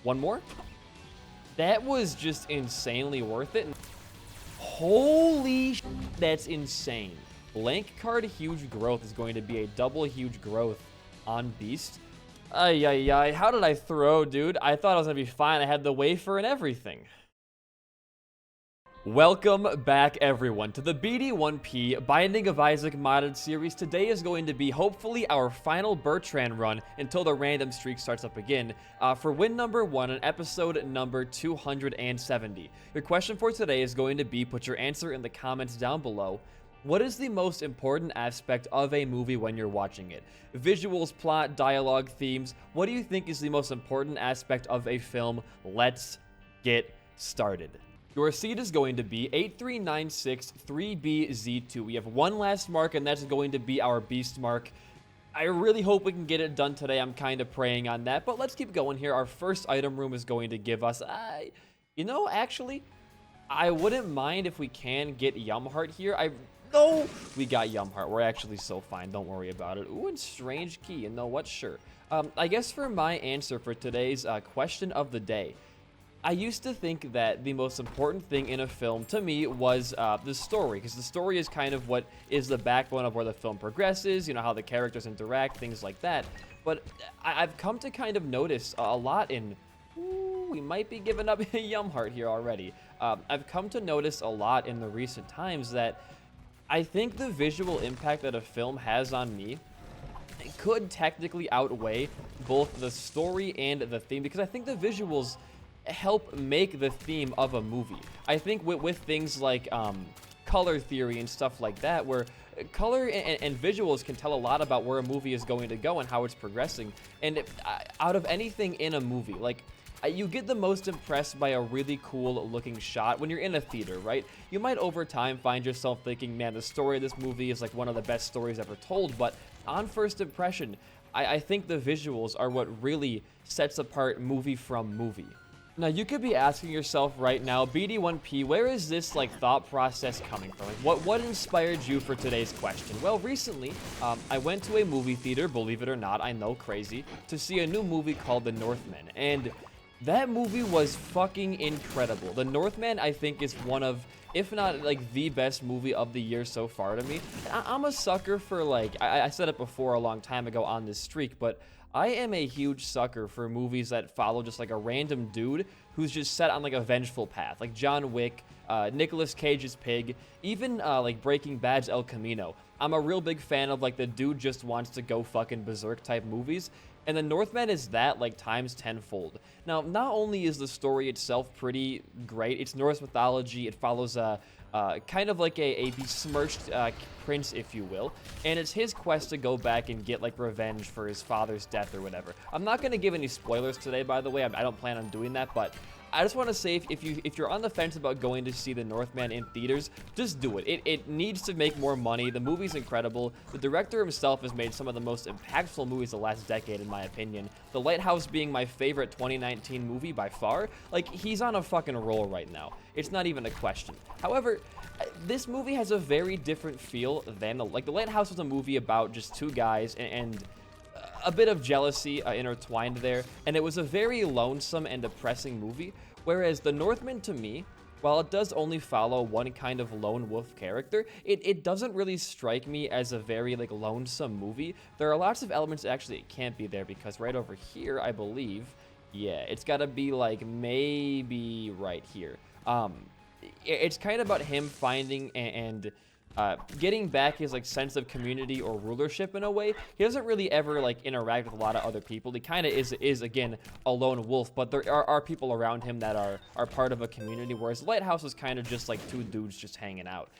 One more. That was just insanely worth it. Holy sh, that's insane. Blank card huge growth is going to be a double huge growth on Beast. Ay, ay, ay. How did I throw, dude? I thought I was going to be fine. I had the wafer and everything. Welcome back, everyone, to the BD1P Binding of Isaac modded series. Today is going to be, hopefully, our final Bertran run until the random streak starts up again for win number 1 and episode number 270. Your question for today is going to be, put your answer in the comments down below. What is the most important aspect of a movie when you're watching it? Visuals, plot, dialogue, themes. What do you think is the most important aspect of a film? Let's get started. Your seed is going to be 83963BZ2. We have one last mark, and that's going to be our beast mark. I really hope we can get it done today. I'm kind of praying on that, but let's keep going here. Our first item room is going to give us, actually, I wouldn't mind if we can get Yumheart here. No, we got Yumheart. We're actually so fine. Don't worry about it. Ooh, and strange key. You know what? Sure. I guess for my answer for today's question of the day, I used to think that the most important thing in a film to me was the story, because the story is kind of what is the backbone of where the film progresses, you know, how the characters interact, things like that. But I've come to kind of notice a lot in, we might be giving up Yumheart here already. I've come to notice a lot in the recent times that I think the visual impact that a film has on me could technically outweigh both the story and the theme, because I think the visuals help make the theme of a movie. I think with things like color theory and stuff like that, where color and visuals can tell a lot about where a movie is going to go and how it's progressing. And out of anything in a movie, like, you get the most impressed by a really cool looking shot when you're in a theater, right? You might over time find yourself thinking, man, the story of this movie is like one of the best stories ever told, but on first impression, I think the visuals are what really sets apart movie from movie. Now, you could be asking yourself right now, BD1P, where is this thought process coming from? What inspired you for today's question? Well, recently, I went to a movie theater, believe it or not, I know, crazy, to see a new movie called The Northman, and that movie was fucking incredible. The Northman, I think, is one of, if not the best movie of the year so far to me. I'm a sucker for I said it before a long time ago on this streak, but I am a huge sucker for movies that follow just a random dude who's just set on a vengeful path, like John Wick, Nicolas Cage's Pig, even Breaking Bad's El Camino. I'm a real big fan of the dude just wants to go fucking berserk type movies, and The Northman is that times tenfold. Now, not only is the story itself pretty great, it's Norse mythology, it follows kind of a besmirched prince, if you will, and it's his quest to go back and get revenge for his father's death or whatever. I'm not going to give any spoilers today, by the way. I don't plan on doing that, but I just want to say, if you're on the fence about going to see The Northman in theaters, just do it. It needs to make more money. The movie's incredible. The director himself has made some of the most impactful movies the last decade, in my opinion. The Lighthouse being my favorite 2019 movie by far. He's on a fucking roll right now. It's not even a question. However, this movie has a very different feel than The Lighthouse was a movie about just two guys and a bit of jealousy intertwined there, and it was a very lonesome and depressing movie, whereas The Northman, to me, while it does only follow one kind of lone wolf character, it doesn't really strike me as a very lonesome movie. There are lots of elements actually it can't be there, because right over here, I believe, yeah, it's gotta be maybe right here. It's kind of about him finding and getting back his sense of community or rulership in a way. He doesn't really ever interact with a lot of other people. He kind of is again a lone wolf, but there are people around him that are part of a community, whereas Lighthouse is kind of just two dudes just hanging out.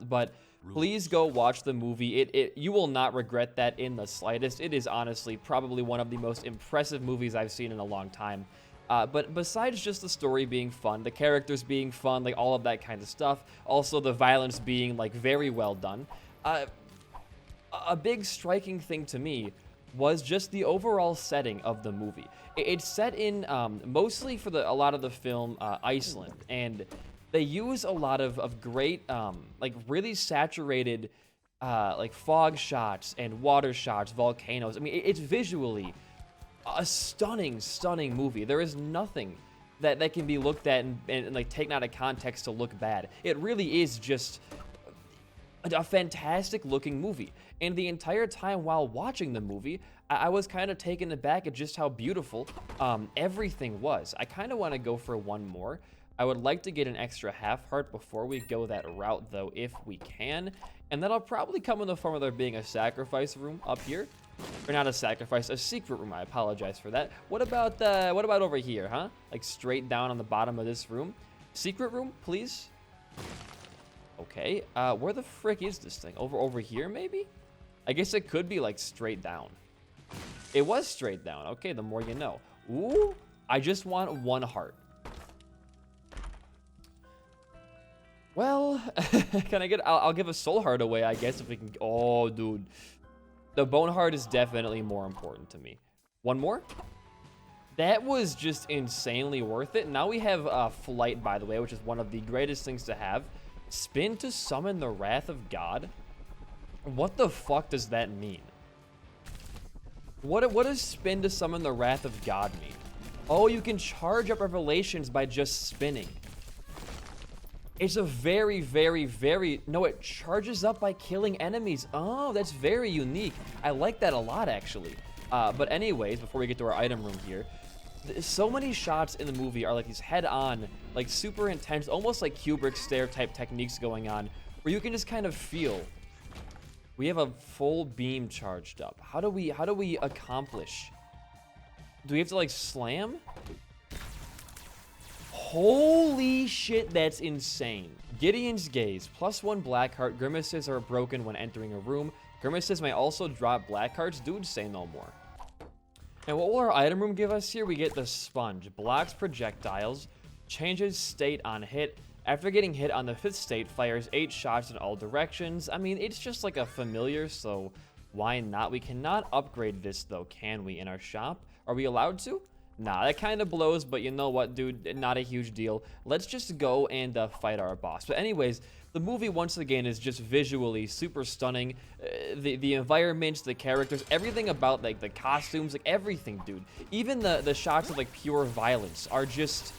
But please go watch the movie. You will not regret that in the slightest. It is honestly probably one of the most impressive movies I've seen in a long time. But besides just the story being fun, the characters being fun, all of that kind of stuff, also the violence being very well done, a big striking thing to me was just the overall setting of the movie. It's set in mostly for a lot of the film Iceland, and they use a lot of great really saturated fog shots and water shots, volcanoes. I mean, it's visually a stunning, stunning movie. There is nothing that can be looked at and like taken out of context to look bad. It really is just a fantastic looking movie. And the entire time while watching the movie, I was kind of taken aback at just how beautiful everything was. I kind of want to go for one more. I would like to get an extra half heart before we go that route, though, if we can. And that'll probably come in the form of there being a sacrifice room up here. Or not a sacrifice, a secret room. I apologize for that. What about over here, huh? Like straight down on the bottom of this room. Secret room, please. Okay, where the frick is this thing? Over here, maybe? I guess it could be like straight down. It was straight down. Okay, the more you know. Ooh, I just want one heart. Well, can I get, I'll give a soul heart away, I guess, if we can. Oh, dude. The bone heart is definitely more important to me. One more? That was just insanely worth it. Now we have flight, by the way, which is one of the greatest things to have. Spin to summon the wrath of God? What the fuck does that mean? What does spin to summon the wrath of God mean? Oh, you can charge up revelations by just spinning. It's a very, very, very... No, it charges up by killing enemies. Oh, that's very unique. I like that a lot, actually. But anyways, before we get to our item room here, so many shots in the movie are like these head-on, like super intense, almost like Kubrick stare type techniques going on, where you can just kind of feel. We have a full beam charged up. How do we accomplish? Do we have to like slam? Holy shit, that's insane. Gideon's Gaze, +1 black heart. Grimaces are broken when entering a room. Grimaces may also drop black hearts. Dude, say no more. And what will our item room give us here? We get the Sponge. Blocks projectiles, changes state on hit. After getting hit on the 5th state, fires 8 shots in all directions. I mean, it's just like a familiar, so why not? We cannot upgrade this, though, can we, in our shop? Are we allowed to? Nah, that kind of blows, but you know what, dude? Not a huge deal. Let's just go and fight our boss. But anyways, the movie, once again, is just visually super stunning. The environments, the characters, everything about, like, the costumes, like, everything, dude. Even the shots of, like, pure violence are just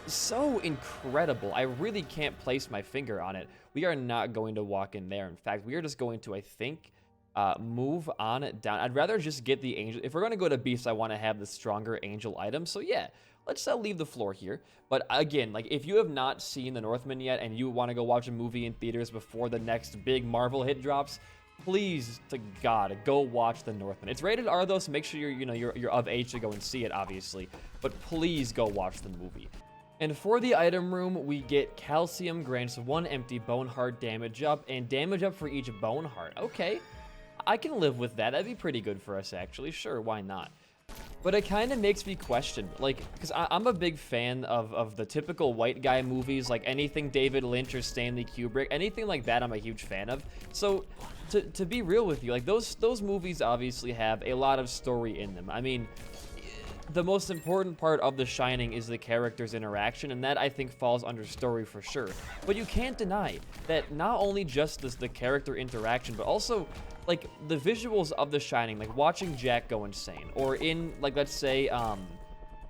so incredible. I really can't place my finger on it. We are not going to walk in there. In fact, we are just going to, I think... move on down. I'd rather just get the angel. If we're going to go to beast, I want to have the stronger angel item. So yeah, let's leave the floor here. But again, like if you have not seen the Northman yet and you want to go watch a movie in theaters before the next big Marvel hit drops, please to God, go watch the Northman. It's rated R though, so make sure you're of age to go and see it, obviously. But please go watch the movie. And for the item room, we get calcium grants 1 empty bone heart damage up and damage up for each bone heart. Okay. I can live with that. That'd be pretty good for us, actually. Sure, why not? But it kind of makes me question, like, because I'm a big fan of the typical white guy movies, like anything David Lynch or Stanley Kubrick, anything like that I'm a huge fan of. So, to be real with you, like, those movies obviously have a lot of story in them. I mean, the most important part of The Shining is the characters' interaction, and that, I think, falls under story for sure. But you can't deny that not only just the character interaction, but also... like, the visuals of The Shining, like, watching Jack go insane, or in, like, let's say,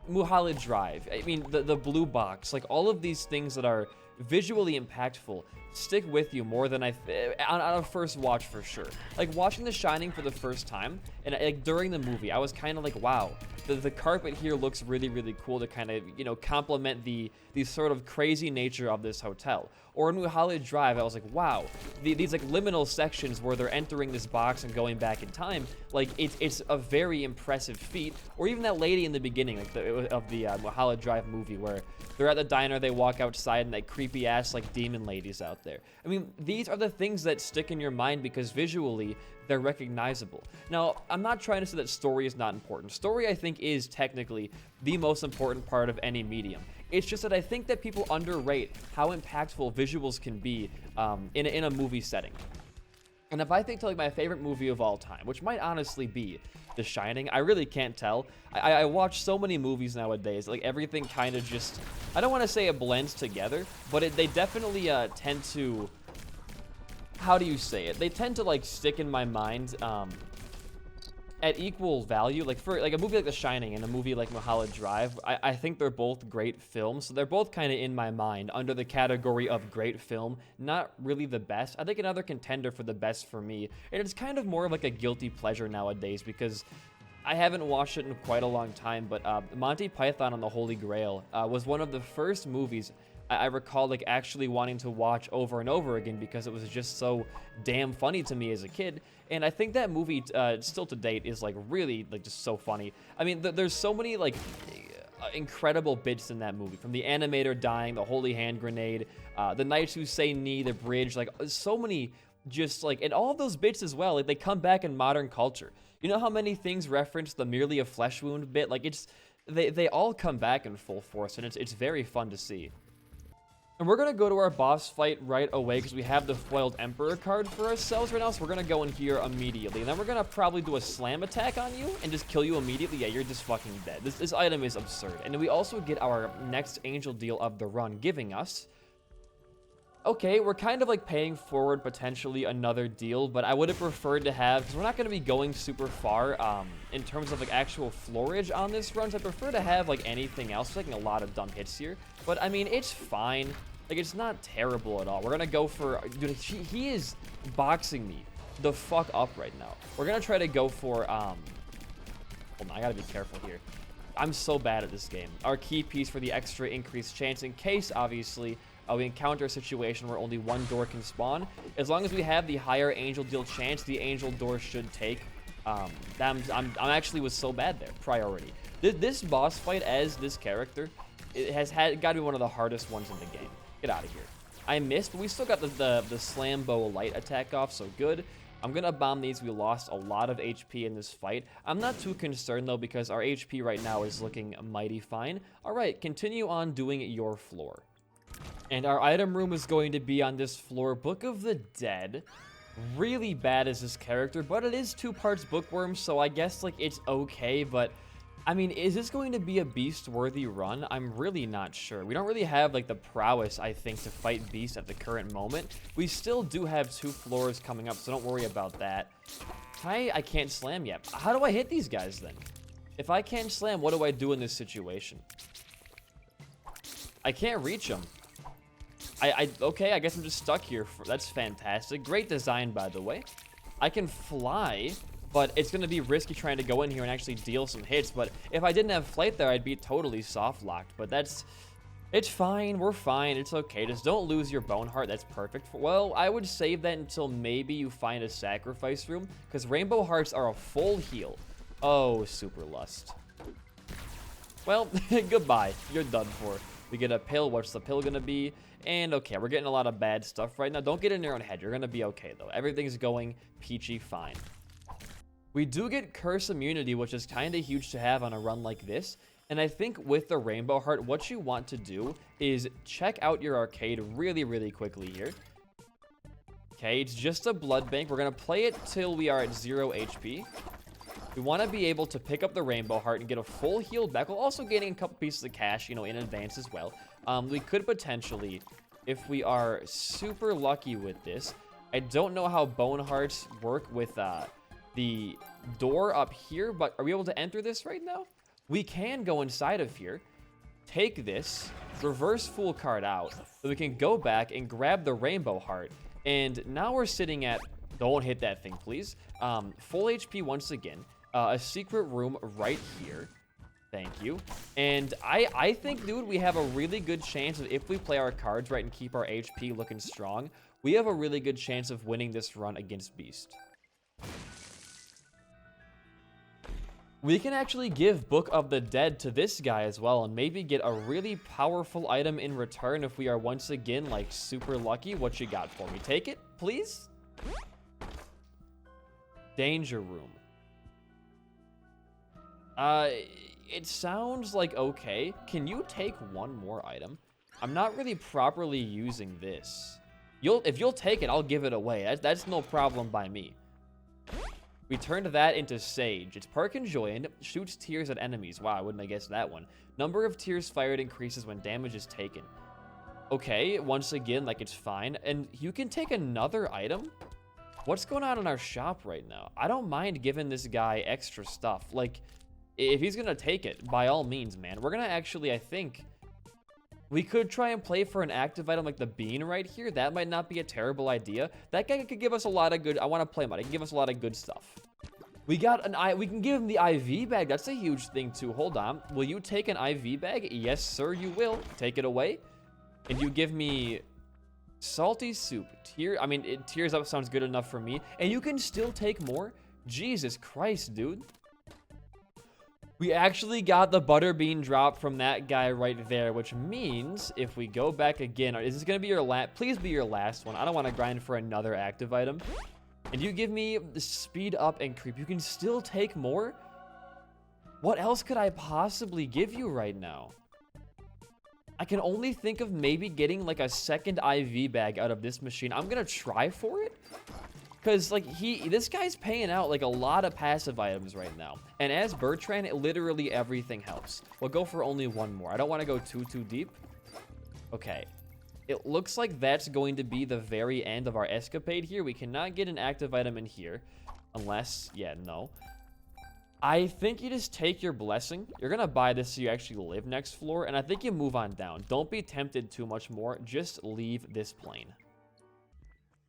Mulholland Drive, I mean, the blue box, like, all of these things that are visually impactful stick with you more than on a first watch for sure. Like, watching The Shining for the first time, and, like, during the movie, I was kind of like, wow, the carpet here looks really, really cool to kind of, you know, complement the sort of crazy nature of this hotel. Or in Mulholland Drive, I was like, wow, these like liminal sections where they're entering this box and going back in time, like it's a very impressive feat. Or even that lady in the beginning, like of the Mulholland Drive movie, where they're at the diner, they walk outside, and that creepy ass like demon lady's out there. I mean, these are the things that stick in your mind because visually they're recognizable. Now, I'm not trying to say that story is not important. Story, I think, is technically the most important part of any medium. It's just that I think that people underrate how impactful visuals can be in a movie setting. And if I think to like my favorite movie of all time, which might honestly be The Shining, I really can't tell. I watch so many movies nowadays, like everything kind of just, I don't want to say it blends together, but they definitely tend to, how do you say it? They tend to like stick in my mind at equal value. Like for like a movie like The Shining and a movie like Mulholland Drive, I think they're both great films. So they're both kind of in my mind under the category of great film, not really the best. I think another contender for the best for me, and it's kind of more of like a guilty pleasure nowadays because I haven't watched it in quite a long time, but Monty Python and the Holy Grail was one of the first movies I recall like actually wanting to watch over and over again because it was just so damn funny to me as a kid. And I think that movie still to date is like really like just so funny. I mean, there's so many like incredible bits in that movie, from the animator dying, the holy hand grenade, the knights who say knee, the bridge, like so many just like, and all of those bits as well, like they come back in modern culture. You know how many things reference the merely a flesh wound bit? Like they all come back in full force, and it's very fun to see. And we're going to go to our boss fight right away because we have the foiled Emperor card for ourselves right now. So we're going to go in here immediately. And then we're going to probably do a slam attack on you and just kill you immediately. Yeah, you're just fucking dead. This item is absurd. And then we also get our next angel deal of the run, giving us... Okay, we're kind of like paying forward potentially another deal, but I would have preferred to have, because we're not going to be going super far in terms of like actual floorage on this run, so I prefer to have like anything else. We're taking a lot of dumb hits here, but I mean, it's fine. Like, it's not terrible at all. We're going to go for, dude, he is boxing me the fuck up right now. We're going to try to go for, hold on, I got to be careful here. I'm so bad at this game. Our key piece for the extra increased chance in case, obviously, we encounter a situation where only one door can spawn. As long as we have the higher angel deal chance, the angel door should take. I'm actually was so bad there. Priority. This boss fight as this character, it has got to be one of the hardest ones in the game. Get out of here. I missed, but we still got the slam bow light attack off, so good. I'm gonna bomb these. We lost a lot of HP in this fight. I'm not too concerned though because our HP right now is looking mighty fine. All right, continue on doing your floor. And our item room is going to be on this floor. Book of the Dead. Really bad as this character, but it is 2 parts bookworm, so I guess like it's okay, but I mean, is this going to be a beast-worthy run? I'm really not sure. We don't really have like the prowess, I think, to fight beasts at the current moment. We still do have 2 floors coming up, so don't worry about that. I can't slam yet. How do I hit these guys then? If I can't slam, what do I do in this situation? I can't reach them. Okay, I guess I'm just stuck here. That's fantastic. Great design, by the way. I can fly, but it's going to be risky trying to go in here and actually deal some hits. But if I didn't have flight there, I'd be totally soft-locked. But it's fine. We're fine. It's okay. Just don't lose your bone heart. That's perfect. Well, I would save that until maybe you find a sacrifice room, because rainbow hearts are a full heal. Oh, super lust. Well, goodbye. You're done for. We get a pill. What's the pill going to be? And okay, we're getting a lot of bad stuff right now. Don't get in your own head. You're going to be okay, though. Everything's going peachy fine. We do get curse immunity, which is kind of huge to have on a run like this. And I think with the rainbow heart, what you want to do is check out your arcade really, really quickly here. Okay, it's just a blood bank. We're going to play it till we are at 0 HP. We want to be able to pick up the rainbow heart and get a full heal back, while also getting a couple pieces of cash, you know, in advance as well. We could potentially, if we are super lucky with this, I don't know how bone hearts work with the door up here, but are we able to enter this right now? We can go inside of here, take this, reverse full card out, so we can go back and grab the rainbow heart. And now we're sitting at, don't hit that thing, please. Full HP once again. A secret room right here. Thank you. And I think, dude, we have a really good chance of, if we play our cards right and keep our HP looking strong, we have a really good chance of winning this run against Beast. We can actually give Book of the Dead to this guy as well and maybe get a really powerful item in return if we are once again, like, super lucky. What you got for me? Take it, please? Danger Room. It sounds like okay. Can you take one more item? I'm not really properly using this. If you'll take it, I'll give it away. That's no problem by me. We turned that into Sage. It's perk enjoyed, shoots tears at enemies. Wow, I wouldn't have guessed that one. Number of tears fired increases when damage is taken. Okay, once again, like, it's fine. And you can take another item? What's going on in our shop right now? I don't mind giving this guy extra stuff. Like, if he's gonna take it, by all means, man. We're gonna actually, I think, we could try and play for an active item like the bean right here. That might not be a terrible idea. That guy could give us a lot of good, I want to play him out. He can give us a lot of good stuff. We can give him the IV bag. That's a huge thing too. Hold on. Will you take an IV bag? Yes, sir, you will. Take it away. And you give me salty soup. Tears up sounds good enough for me. And you can still take more? Jesus Christ, dude. We actually got the butterbean drop from that guy right there, which means if we go back again, is this going to be your last? Please be your last one. I don't want to grind for another active item. And you give me the speed up and creep. You can still take more? What else could I possibly give you right now? I can only think of maybe getting like a second IV bag out of this machine. I'm going to try for it. Because, like, this guy's paying out, like, a lot of passive items right now. And as Bertran, literally everything helps. We'll go for only one more. I don't want to go too deep. Okay. It looks like that's going to be the very end of our escapade here. We cannot get an active item in here. Unless, yeah, no. I think you just take your blessing. You're going to buy this so you actually live next floor. And I think you move on down. Don't be tempted too much more. Just leave this plane.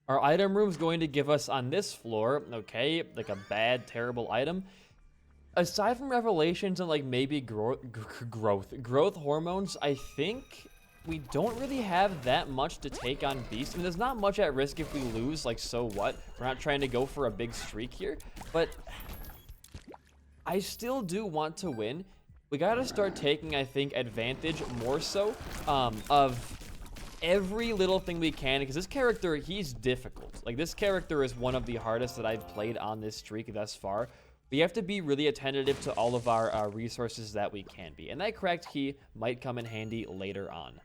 Our item room is going to give us on this floor, okay, like a bad, terrible item. Aside from revelations and like maybe growth hormones, I think we don't really have that much to take on Beast. I mean, there's not much at risk if we lose, like, so what? We're not trying to go for a big streak here, but I still do want to win. We got to start taking, I think, advantage more so of every little thing we can, because this character, he's difficult. Like, this character is one of the hardest that I've played on this streak thus far. We have to be really attentive to all of our resources that we can be, and that cracked key might come in handy later on.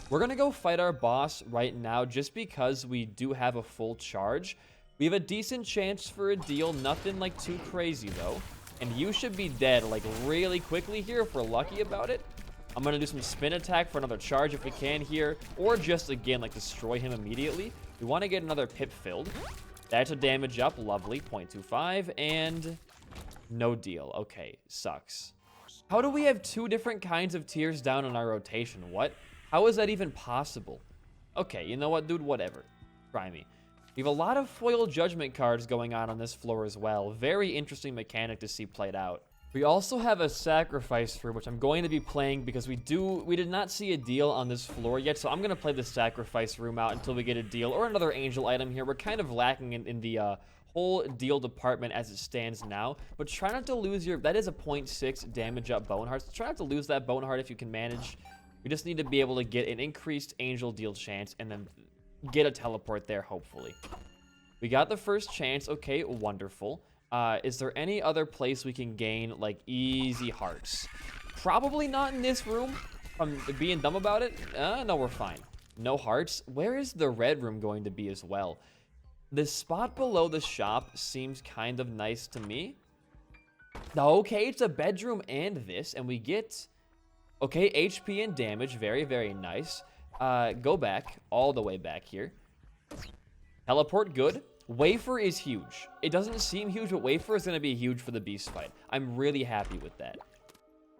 We're gonna go fight our boss right now just because we do have a full charge. We have a decent chance for a deal, nothing like too crazy though, and you should be dead like really quickly here if we're lucky about it. I'm going to do some spin attack for another charge if we can here, or just, again, like, destroy him immediately. We want to get another pip filled. That's a damage up. Lovely. 0.25, and no deal. Okay, sucks. How do we have two different kinds of tiers down in our rotation? What? How is that even possible? Okay, you know what, dude? Whatever. Try me. We have a lot of foil judgment cards going on this floor as well. Very interesting mechanic to see played out. We also have a sacrifice room, which I'm going to be playing because we did not see a deal on this floor yet, so I'm going to play the sacrifice room out until we get a deal or another angel item here. We're kind of lacking in the whole deal department as it stands now, but try not to lose that is a 0.6 damage up bone heart, so try not to lose that bone heart if you can manage. We just need to be able to get an increased angel deal chance and then get a teleport there, hopefully. We got the first chance. Okay, wonderful. Is there any other place we can gain, like, easy hearts? Probably not in this room. I'm being dumb about it. No, we're fine. No hearts. Where is the red room going to be as well? The spot below the shop seems kind of nice to me. Okay, it's a bedroom and this, and we get, okay, HP and damage. Very, very nice. Go back, all the way back here. Teleport, good. Wafer is huge. It doesn't seem huge, but Wafer is going to be huge for the beast fight. I'm really happy with that.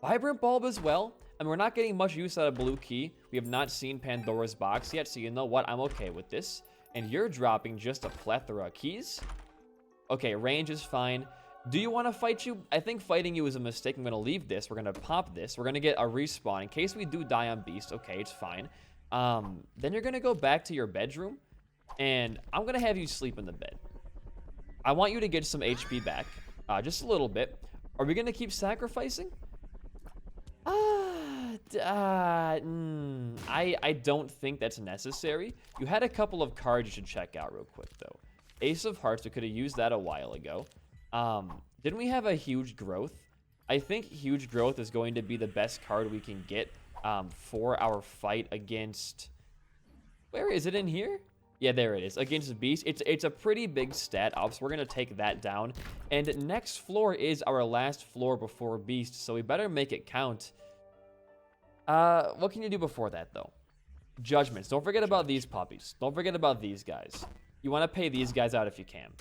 Vibrant Bulb as well. And we're not getting much use out of Blue Key. We have not seen Pandora's Box yet, so you know what? I'm okay with this. And you're dropping just a plethora of keys. Okay, range is fine. Do you want to fight you? I think fighting you is a mistake. I'm going to leave this. We're going to pop this. We're going to get a respawn in case we do die on Beast. Okay, it's fine. Then you're going to go back to your bedroom. And I'm going to have you sleep in the bed. I want you to get some HP back. Just a little bit. Are we going to keep sacrificing? I don't think that's necessary. You had a couple of cards you should check out real quick, though. Ace of Hearts, we could have used that a while ago. Didn't we have a Huge Growth? I think Huge Growth is going to be the best card we can get for our fight against... Where is it in here? Yeah, there it is. Against Beast. It's a pretty big stat up, so we're going to take that down. And next floor is our last floor before Beast, so we better make it count. What can you do before that, though? Judgments. Don't forget about these puppies. Don't forget about these guys. You want to pay these guys out if you can.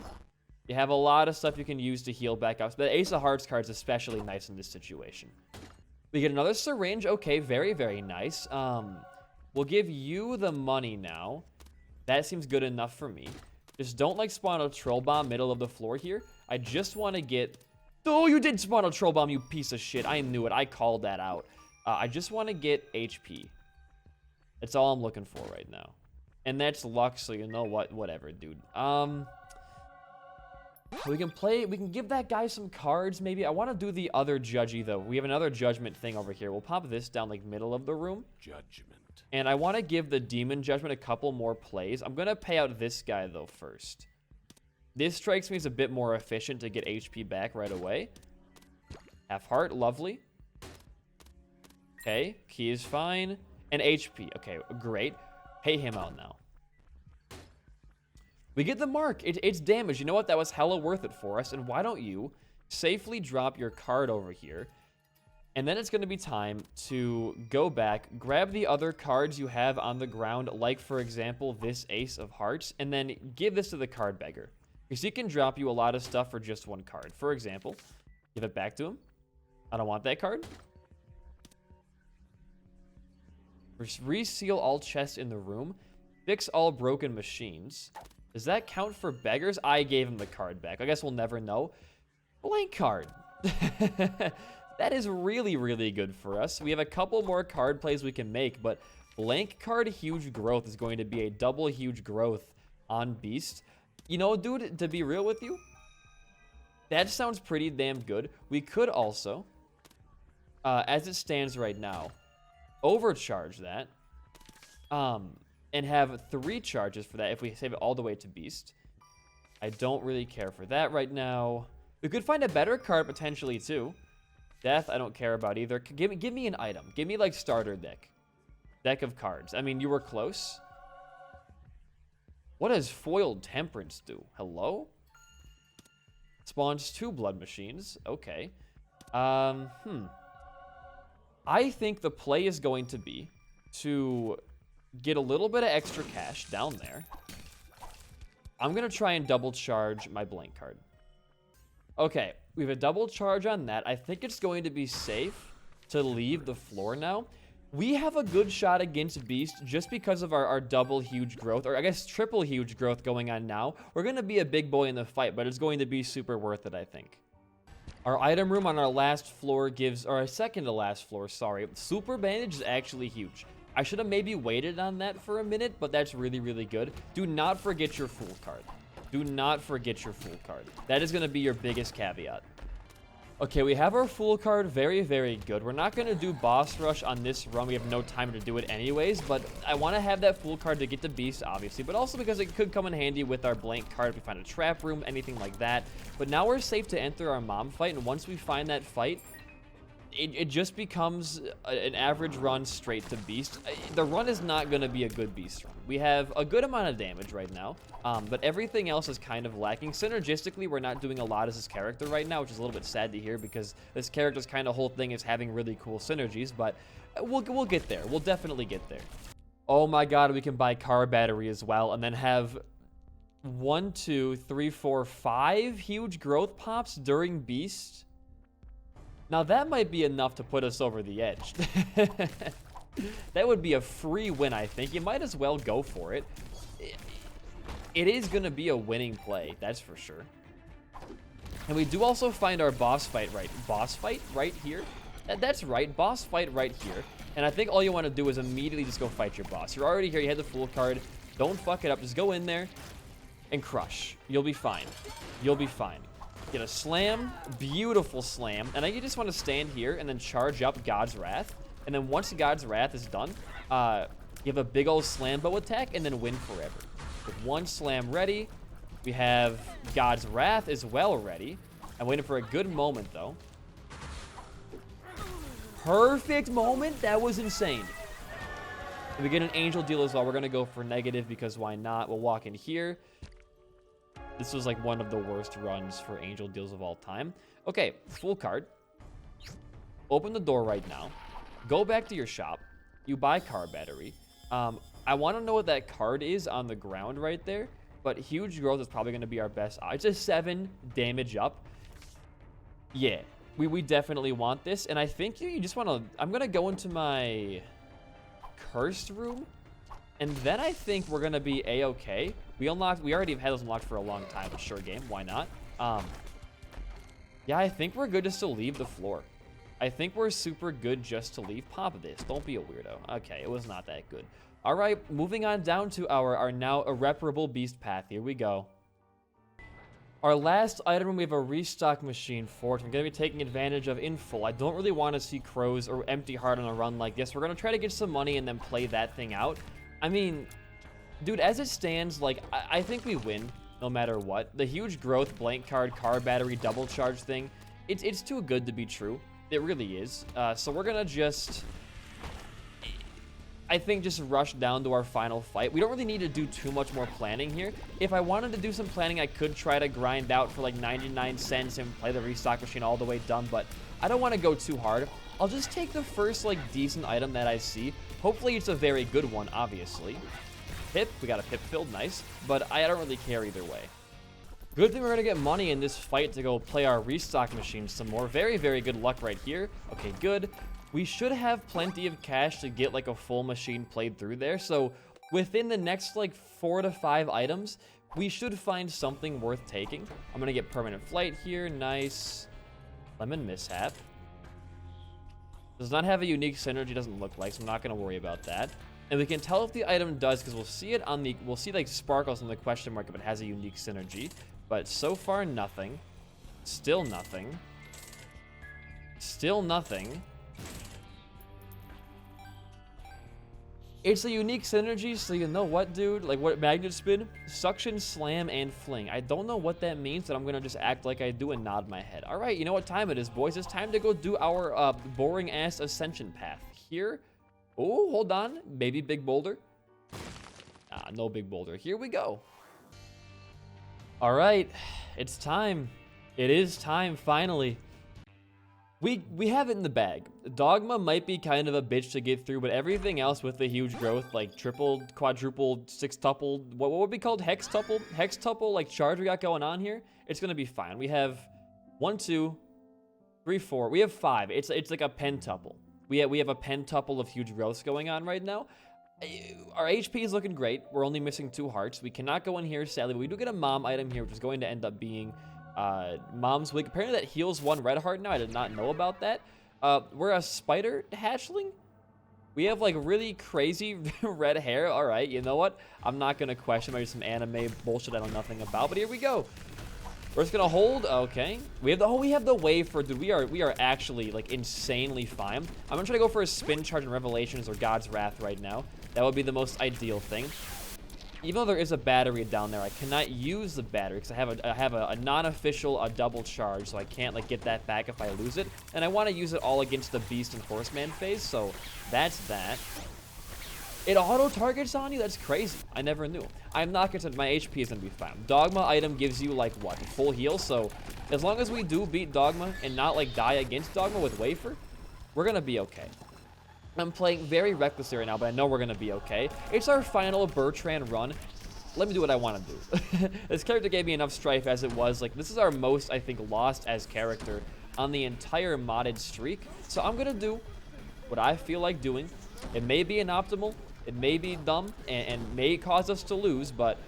You have a lot of stuff you can use to heal back up. The Ace of Hearts card is especially nice in this situation. We get another syringe. Okay, very, very nice. We'll give you the money now. That seems good enough for me. Just don't like spawn a troll bomb middle of the floor here. I just want to get... Oh, you did spawn a troll bomb, you piece of shit. I knew it. I called that out. I just want to get HP. That's all I'm looking for right now. And that's luck, so you know what? Whatever, dude. We can give that guy some cards, maybe. I want to do the other judgy, though. We have another judgment thing over here. We'll pop this down, like, middle of the room. Judgment. And I want to give the demon judgment a couple more plays. I'm going to pay out this guy, though, first. This strikes me as a bit more efficient to get HP back right away. Half heart, lovely. Okay, key is fine. And HP, okay, great. Pay him out now. We get the mark. It's damage. You know what? That was hella worth it for us. And why don't you safely drop your card over here? And then it's going to be time to go back, grab the other cards you have on the ground, like, for example, this Ace of Hearts, and then give this to the card beggar. Because he can drop you a lot of stuff for just one card. For example, give it back to him. I don't want that card. Reseal all chests in the room. Fix all broken machines. Does that count for beggars? I gave him the card back. I guess we'll never know. Blank card. That is really, really good for us. We have a couple more card plays we can make, but blank card huge growth is going to be a double huge growth on Beast. You know, dude, to be real with you, that sounds pretty damn good. We could also, as it stands right now, overcharge that, and have 3 charges for that if we save it all the way to Beast. I don't really care for that right now. We could find a better card potentially too. Death, I don't care about either. Give me an item. Give me, like, starter deck of cards. I mean, you were close. What does foiled temperance do? Hello? Spawns 2 blood machines. Okay. I think the play is going to be to get a little bit of extra cash down there. I'm going to try and double charge my blank card. Okay, we have a double charge on that. I think it's going to be safe to leave the floor now. We have a good shot against Beast just because of our double huge growth, or I guess triple huge growth going on now. We're going to be a big boy in the fight, but it's going to be super worth it, I think. Our item room on our last floor gives, or our second to last floor, sorry. Super bandage is actually huge. I should have maybe waited on that for a minute, but that's really, really good. Do not forget your fool card. Do not forget your fool card. That is going to be your biggest caveat. Okay, we have our fool card. Very, very good. We're not going to do boss rush on this run. We have no time to do it anyways, but I want to have that fool card to get to Beast, obviously, but also because it could come in handy with our blank card if we find a trap room, anything like that. But now we're safe to enter our mom fight, and once we find that fight, it just becomes an average run straight to Beast. The run is not going to be a good Beast run. We have a good amount of damage right now, but everything else is kind of lacking. Synergistically, we're not doing a lot as this character right now, which is a little bit sad to hear because this character's kind of whole thing is having really cool synergies, but we'll get there. We'll definitely get there. Oh my god, we can buy car battery as well and then have 1, 2, 3, 4, 5 huge growth pops during Beast. Now, that might be enough to put us over the edge. That would be a free win, I think. You might as well go for it. It is going to be a winning play, that's for sure. And we do also find our boss fight right here. That's right, boss fight right here. And I think all you want to do is immediately just go fight your boss. You're already here, you had the fool card. Don't fuck it up, just go in there and crush. You'll be fine. You'll be fine. Get a slam, beautiful slam, and then you just want to stand here and then charge up God's Wrath. And then once God's Wrath is done, give a big old slam bow attack and then win forever. With 1 slam ready, we have God's Wrath as well ready. I'm waiting for a good moment though. Perfect moment, that was insane. And we get an angel deal as well. We're gonna go for negative because why not? We'll walk in here. This was like one of the worst runs for angel deals of all time. Okay, full card. Open the door right now. Go back to your shop. You buy car battery. I want to know what that card is on the ground right there. but huge growth is probably going to be our best. It's a 7 damage up. Yeah, we definitely want this. And I think you just want to... I'm going to go into my cursed room. And then I think we're going to be A-okay. We already have had those unlocked for a long time. A short game. Why not? Yeah, I think we're good just to leave the floor. I think we're super good just to leave. Pop this. Don't be a weirdo. Okay, it was not that good. All right, moving on down to our now irreparable beast path. Here we go. Our last item, we have a restock machine for it. I'm going to be taking advantage of in full. I don't really want to see crows or empty heart on a run like this. We're going to try to get some money and then play that thing out. I mean, dude, as it stands, like, I think we win no matter what. The huge growth, blank card, car battery, double charge thing, it's too good to be true. It really is. So we're going to just... I think just rush down to our final fight. We don't really need to do too much more planning here. If I wanted to do some planning, I could try to grind out for like 99 cents and play the restock machine all the way done, but I don't want to go too hard. I'll just take the first like decent item that I see. Hopefully it's a very good one, obviously. Pip, we got a pip filled, nice, but I don't really care either way. Good thing we're gonna get money in this fight to go play our restock machine some more. Very, very good luck right here. Okay, good. We should have plenty of cash to get like a full machine played through there. So within the next like 4 to 5 items, we should find something worth taking. I'm gonna get permanent flight here. Nice. Lemon mishap. Does not have a unique synergy, doesn't look like, so I'm not gonna worry about that. And we can tell if the item does, because we'll see it on the, we'll see like sparkles on the question mark if it has a unique synergy. But so far, nothing. Still nothing. Still nothing. It's a unique synergy, so you know what, dude? Like, what magnet spin? Suction, slam, and fling. I don't know what that means, but I'm gonna just act like I do and nod my head. All right, you know what time it is, boys. It's time to go do our boring-ass ascension path. Here. Oh, hold on. Maybe big boulder. No big boulder. Here we go. All right. It's time. It is time, finally. We have it in the bag. Dogma might be kind of a bitch to get through, but everything else with the huge growth, like triple, quadruple, sextuple, what would be called hextuple? Hextuple, like charge we got going on here, it's gonna be fine. We have 1, 2, 3, 4. We have 5. It's like a pentuple. We have a pentuple of huge growths going on right now. Our HP is looking great. We're only missing 2 hearts. We cannot go in here, sadly, but we do get a mom item here, which is going to end up being Mom's Wig. Apparently that heals 1 red heart now. I did not know about that. We're a spider hatchling. We have like really crazy red hair. All right, you know what? I'm not gonna question maybe some anime bullshit I know nothing about, but here we go. We're just gonna hold. Okay, we have the wafer, dude. We are actually like insanely fine. I'm gonna try to go for a spin charge in Revelations or God's Wrath right now. That would be the most ideal thing. Even though there is a battery down there, I cannot use the battery because I have a non-official double charge, so I can't like get that back if I lose it. And I want to use it all against the beast and horseman phase, so that's that. It auto-targets on you? That's crazy. I never knew. I'm not concerned. My HP is going to be fine. Dogma item gives you like what? Full heal, so as long as we do beat Dogma and not like die against Dogma with wafer, we're going to be okay. I'm playing very recklessly right now, but I know we're going to be okay. It's our final Bertran run. Let me do what I want to do. This character gave me enough strife as it was. Like, this is our most, I think, lost as character on the entire modded streak. So I'm going to do what I feel like doing. It may be inoptimal. It may be dumb and may cause us to lose, but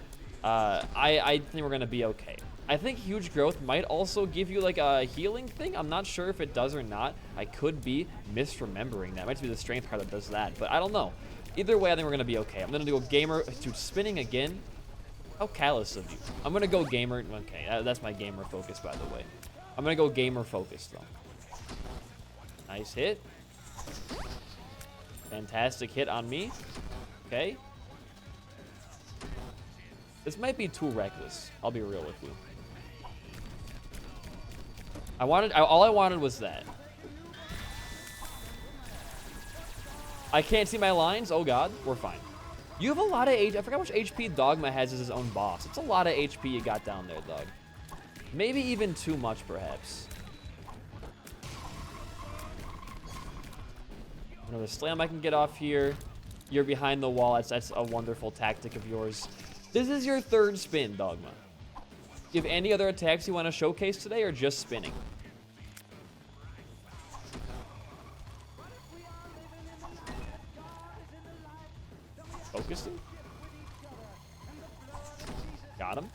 I think we're going to be okay. I think huge growth might also give you like a healing thing. I'm not sure if it does or not. I could be misremembering that. It might be the strength card that does that, but I don't know. Either way, I think we're going to be okay. I'm going to do a gamer. Dude, spinning again? How callous of you. I'm going to go gamer. Okay, that's my gamer focus, by the way. I'm going to go gamer focus, though. Nice hit. Fantastic hit on me. Okay. This might be too reckless. I'll be real with you. All I wanted was that. I can't see my lines. Oh god, we're fine. You have a lot of HP. I forgot how much HP Dogma has as his own boss. It's a lot of HP you got down there, dog. Maybe even too much, perhaps. Another slam I can get off here. You're behind the wall. That's a wonderful tactic of yours. This is your third spin, Dogma. Do you have any other attacks you want to showcase today, or just spinning? Focusing? Got him.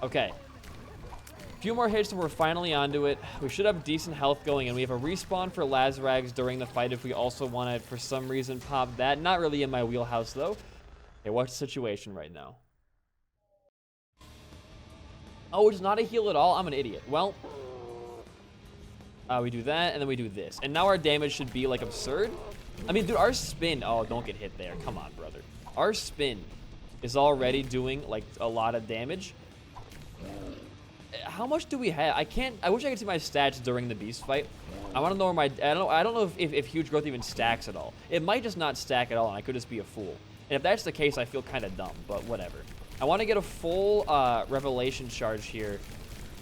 Okay. A few more hits and we're finally onto it. We should have decent health going, and we have a respawn for Lazrags during the fight if we also want to, for some reason, pop that. Not really in my wheelhouse, though. Okay, what's the situation right now? Oh, it's not a heal at all? I'm an idiot. Well, we do that, and then we do this. And now our damage should be, like, absurd. I mean, dude, our spin... Oh, don't get hit there. Come on, brother. Our spin is already doing, like, a lot of damage. How much do we have? I wish I could see my stats during the beast fight. I want to know where my... I don't know if huge growth even stacks at all. It might just not stack at all, and I could just be a fool. And if that's the case, I feel kind of dumb, but whatever. I want to get a full revelation charge here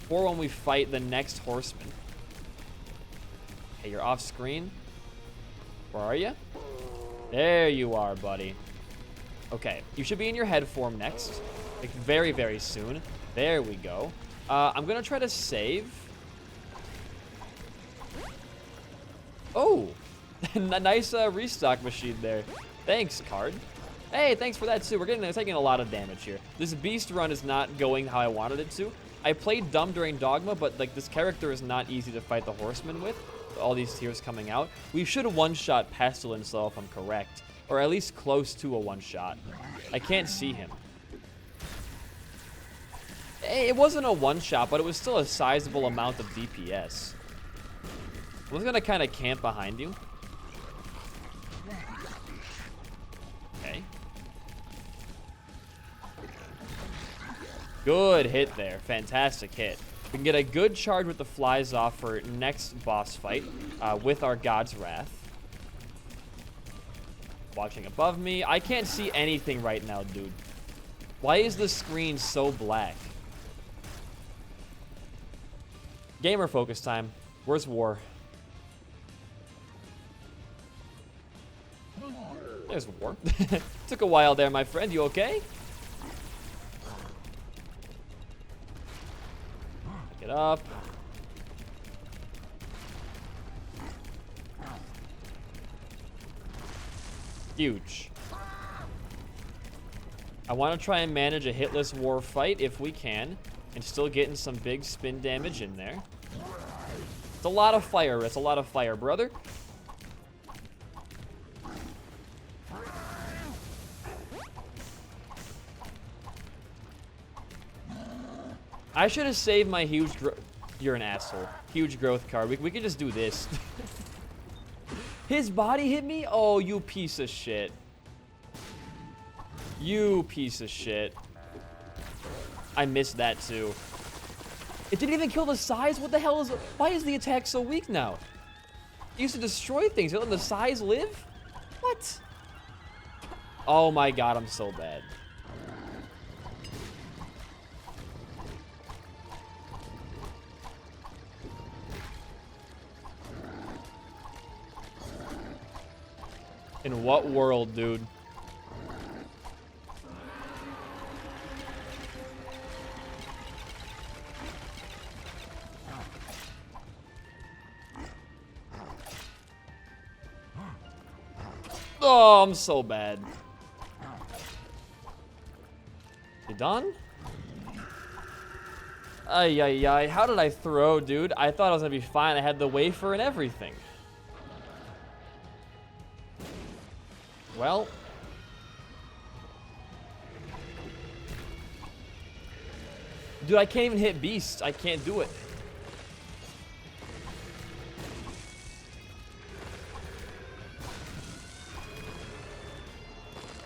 for when we fight the next horseman. Okay, you're off screen. Where are you? There you are, buddy. Okay, you should be in your head form next. Like very, very soon. There we go. I'm going to try to save. Oh, nice restock machine there. Thanks, card. Hey, thanks for that, too. We're taking a lot of damage here. This beast run is not going how I wanted it to. I played dumb during Dogma, but like this character is not easy to fight the horsemen with. All these tiers coming out. We should one-shot Pestilence, though, if I'm correct. Or at least close to a one-shot. I can't see him. It wasn't a one-shot, but it was still a sizable amount of DPS. I was going to kind of camp behind you. Okay. Good hit there. Fantastic hit. We can get a good charge with the flies off for next boss fight with our God's Wrath. Watching above me. I can't see anything right now, dude. Why is the screen so black? Gamer focus time. Where's War? There's War. Took a while there, my friend. You okay? Pick it up. Huge. I want to try and manage a hitless War fight if we can, and still getting some big spin damage in there. It's a lot of fire. It's a lot of fire, brother. I should have saved my huge growth. You're an asshole. Huge growth card. We could just do this. His body hit me? Oh, you piece of shit. You piece of shit. I missed that too. It didn't even kill the size? What the hell is... Why is the attack so weak now? It used to destroy things. Let the size live? What? Oh my god, I'm so bad. In what world, dude? Oh, I'm so bad. You done? Ay, ay, ay. How did I throw, dude? I thought I was gonna be fine. I had the wafer and everything. Well. Dude, I can't even hit beasts. I can't do it.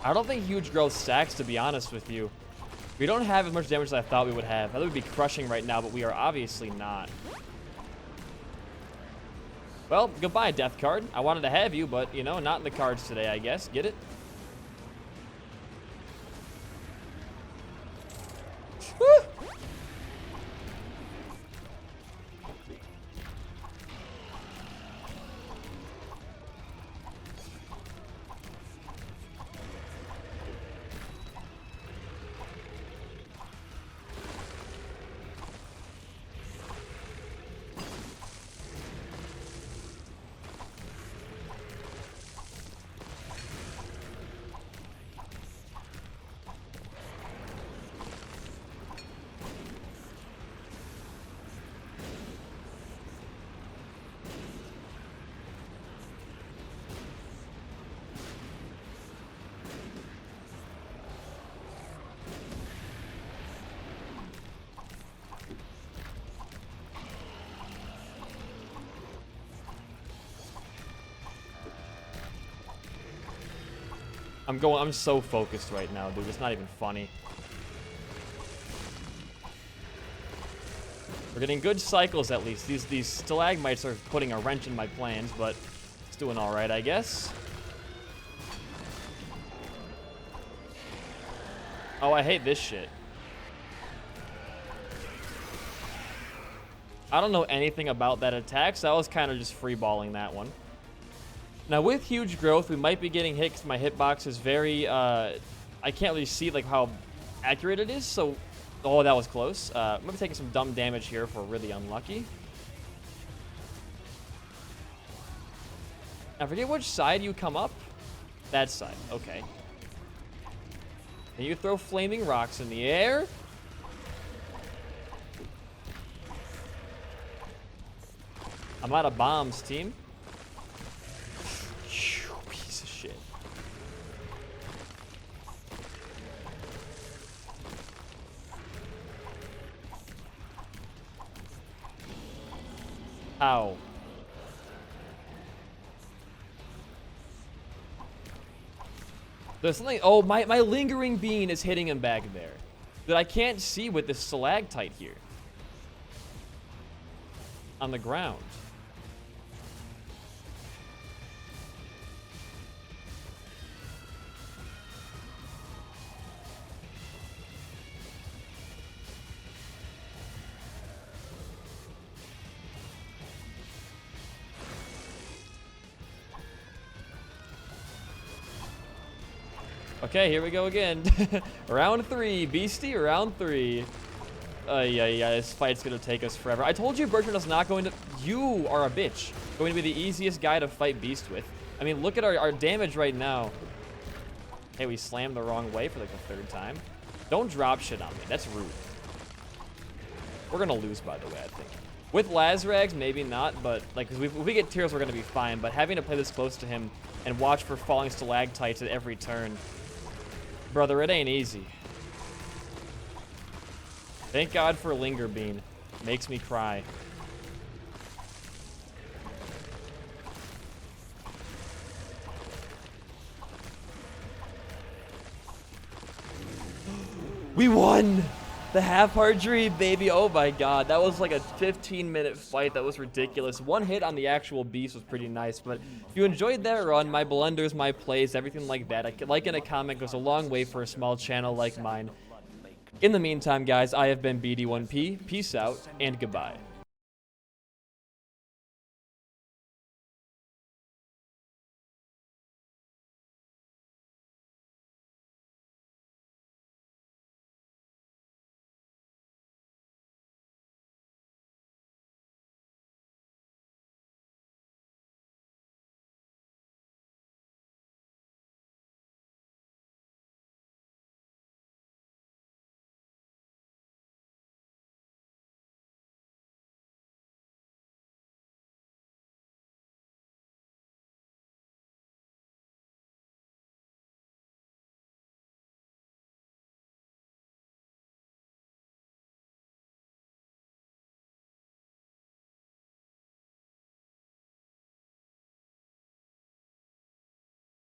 I don't think huge growth stacks, to be honest with you. We don't have as much damage as I thought we would have. I thought we'd be crushing right now, but we are obviously not. Well, goodbye, death card. I wanted to have you, but, you know, not in the cards today, I guess. Get it? Woo! I'm so focused right now, dude. It's not even funny. We're getting good cycles at least. These stalagmites are putting a wrench in my plans, but it's doing all right, I guess. Oh, I hate this shit. I don't know anything about that attack, so I was kind of just free-balling that one. Now, with huge growth, we might be getting hit because my hitbox is very, I can't really see, like, how accurate it is, so... Oh, that was close. I'm going to be taking some dumb damage here if we're really unlucky. I forget which side you come up. That side. Okay. And you throw flaming rocks in the air. I'm out of bombs, team. Piece of shit. Ow. There's something. Oh, my lingering bean is hitting him back there that I can't see with this stalactite here on the ground. Okay, here we go again. Round 3, Beastie, round 3. Yeah, this fight's gonna take us forever. I told you Bertran'S not going to... You are a bitch. Going to be the easiest guy to fight Beast with. I mean, look at our damage right now. Hey, we slammed the wrong way for like the 3rd time. Don't drop shit on me. That's rude. We're gonna lose, by the way, I think. With Lazrags, maybe not, but like, if we get tears, we're gonna be fine. But having to play this close to him and watch for falling stalactites at every turn... Brother, it ain't easy. Thank God for Linger Bean. Makes me cry. We won! The half-heart dream, baby. Oh my God. That was like a 15-minute fight. That was ridiculous. One hit on the actual beast was pretty nice. But if you enjoyed that run, my blunders, my plays, everything like that, a like and a comment goes a long way for a small channel like mine. In the meantime, guys, I have been BD1P. Peace out and goodbye.